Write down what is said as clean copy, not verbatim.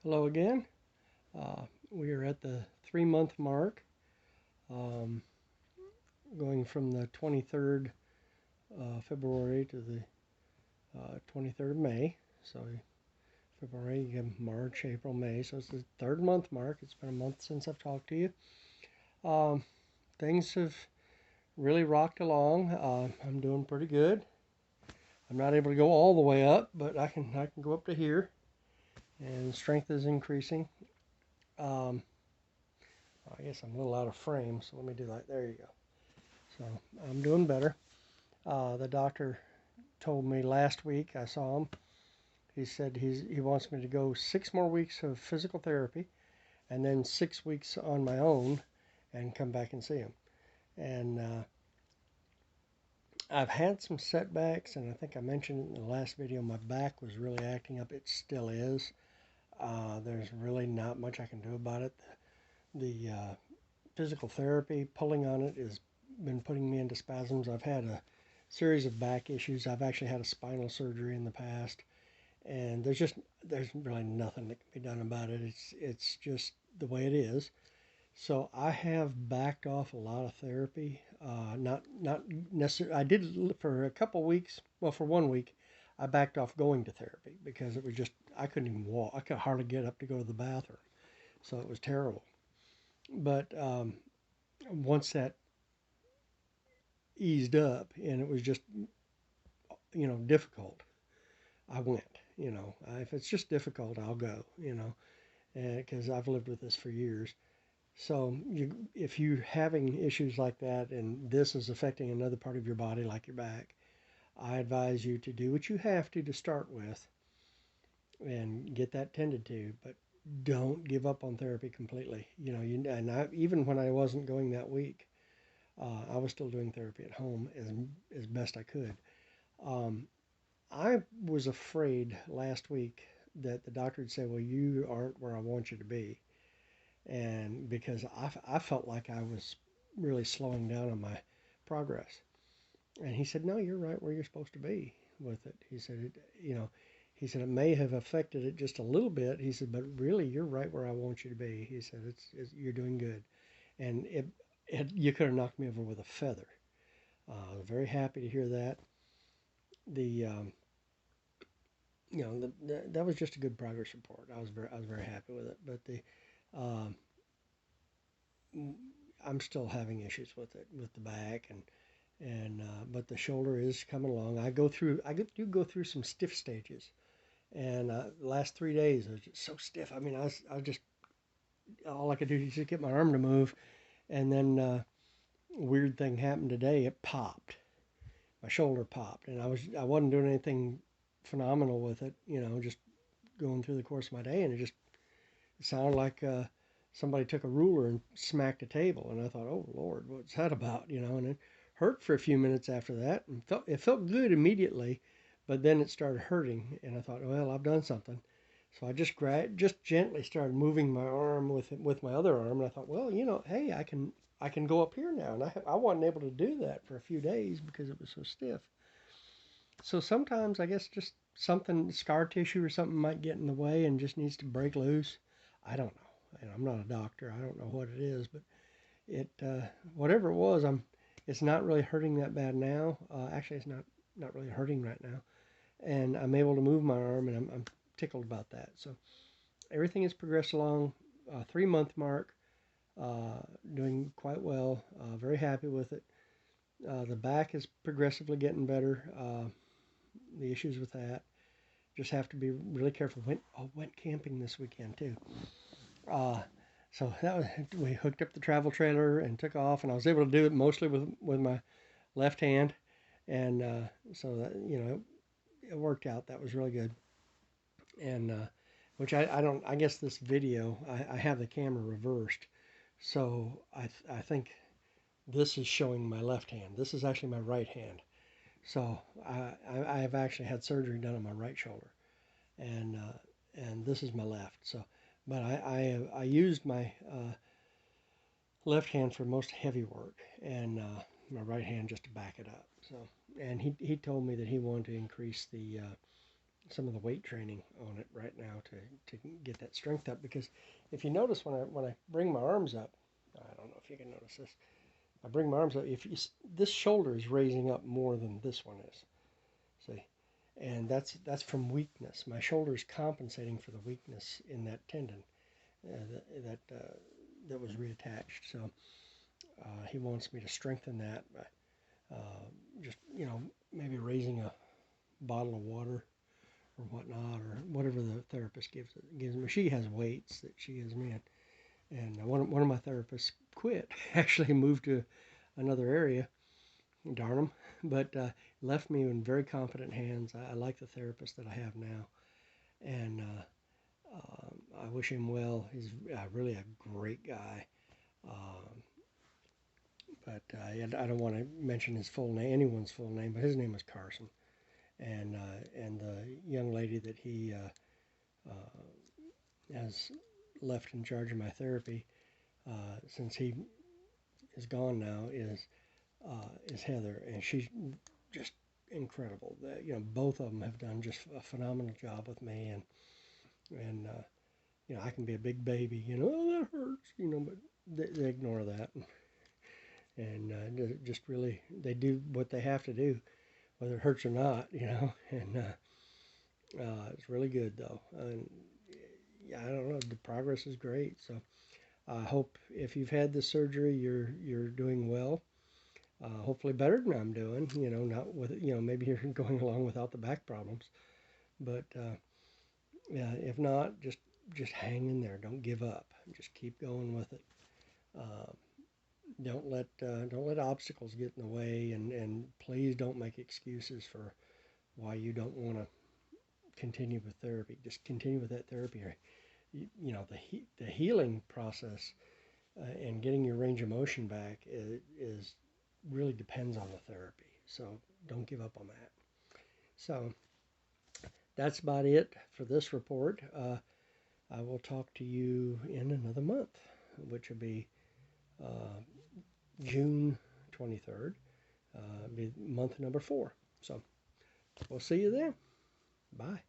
Hello again. We are at the 3 month mark, um, going from the 23rd February to the 23rd of May. So February, March, April, May. So it's the third month mark. It's been a month since I've talked to you. Um, Things have really rocked along. I'm doing pretty good. I'm not able to go all the way up, but I can go up to here, and strength is increasing. Um, I guess I'm a little out of frame, so let me do that. There you go. So I'm doing better. The doctor told me last week, I saw him. He said he wants me to go 6 more weeks of physical therapy and then 6 weeks on my own and come back and see him. And I've had some setbacks, and I think I mentioned in the last video my back was really acting up. It still is. There's really not much I can do about it. The physical therapy, pulling on it, has been putting me into spasms. I've had a series of back issues. I've actually had a spinal surgery in the past, and there's really nothing that can be done about it. It's just the way it is. So I have backed off a lot of therapy. Not necessarily. I did for a couple weeks. Well, for 1 week, I backed off going to therapy because it was just I couldn't even walk. I could hardly get up to go to the bathroom, so it was terrible. But once that eased up and it was just difficult, I went. If it's just difficult, I'll go. Because I've lived with this for years. So if you're having issues like that and this is affecting another part of your body, like your back, I advise you to do what you have to start with and get that tended to. But don't give up on therapy completely. Even when I wasn't going that week, I was still doing therapy at home as best I could. Um, I was afraid last week that the doctor would say, "Well, you aren't where I want you to be," and because I felt like I was really slowing down on my progress. And he said, "No, you're right where you're supposed to be with it." He said, he said it may have affected it just a little bit. He said, "But really, you're right where I want you to be." He said, "You're doing good," and you could have knocked me over with a feather. I was very happy to hear that. The that was just a good progress report. I was very happy with it. But um, I'm still having issues with it, with the back and but the shoulder is coming along. I do go through some stiff stages, and the last 3 days I was just so stiff. I mean, I was just all I could do is just get my arm to move, and then weird thing happened today. It popped. My shoulder popped, and I wasn't doing anything phenomenal with it. Just going through the course of my day, and it sounded like somebody took a ruler and smacked a table, and I thought, "Oh Lord, what's that about?" And it hurt for a few minutes after that, and it felt good immediately, but then it started hurting, and I thought, "Well, I've done something." So I just gently started moving my arm with my other arm, and I thought, "Well, hey, I can go up here now," and I wasn't able to do that for a few days because it was so stiff. So sometimes I guess just something, scar tissue or something might get in the way and just needs to break loose. I don't know. And I'm not a doctor. I don't know what it is, but it whatever it was, it's not really hurting that bad now. Actually, it's not really hurting right now, and I'm able to move my arm, and I'm tickled about that. So everything has progressed along. 3 month mark, doing quite well. Very happy with it. The back is progressively getting better. The issues with that. Just have to be really careful. Went camping this weekend too. Uh, so we hooked up the travel trailer and took off, and I was able to do it mostly with my left hand, and so that it worked out. That was really good, and which I don't. I guess this video I have the camera reversed, so I think this is showing my left hand. This is actually my right hand. So I've actually had surgery done on my right shoulder, and this is my left. So, but I used my left hand for most heavy work, and my right hand just to back it up. So, and he told me that he wanted to increase the some of the weight training on it right now to get that strength up. Because if you notice when I bring my arms up, I don't know if you can notice this. I bring my arms up. If you, this shoulder is raising up more than this one is. See, and that's from weakness. My shoulder is compensating for the weakness in that tendon that was reattached. So he wants me to strengthen that by just maybe raising a bottle of water or whatnot, or whatever the therapist gives me. She has weights that she gives me, and one of my therapists quit. Actually, moved to another area. Darn him, but left me in very competent hands. I like the therapist that I have now, and I wish him well. He's really a great guy. Um, but I don't want to mention his full name, anyone's full name, but his name is Carson, and the young lady that he has left in charge of my therapy since he is gone now is Heather, and she's just incredible. Both of them have done just a phenomenal job with me, and I can be a big baby, oh, that hurts, but they ignore that, and just really they do what they have to do, whether it hurts or not, and it's really good though, and yeah, I don't know, the progress is great. So I hope if you've had the surgery, you're doing well. Hopefully better than I'm doing, not with, maybe you're going along without the back problems, but yeah, if not, just hang in there. Don't give up. Just keep going with it. Uh, don't let obstacles get in the way, and please don't make excuses for why you don't want to continue with therapy. Just continue with that therapy. The healing process and getting your range of motion back is really depends on the therapy. So don't give up on that. So that's about it for this report. I will talk to you in another month, which will be uh, June 23rd, be month number 4. So we'll see you then. Bye.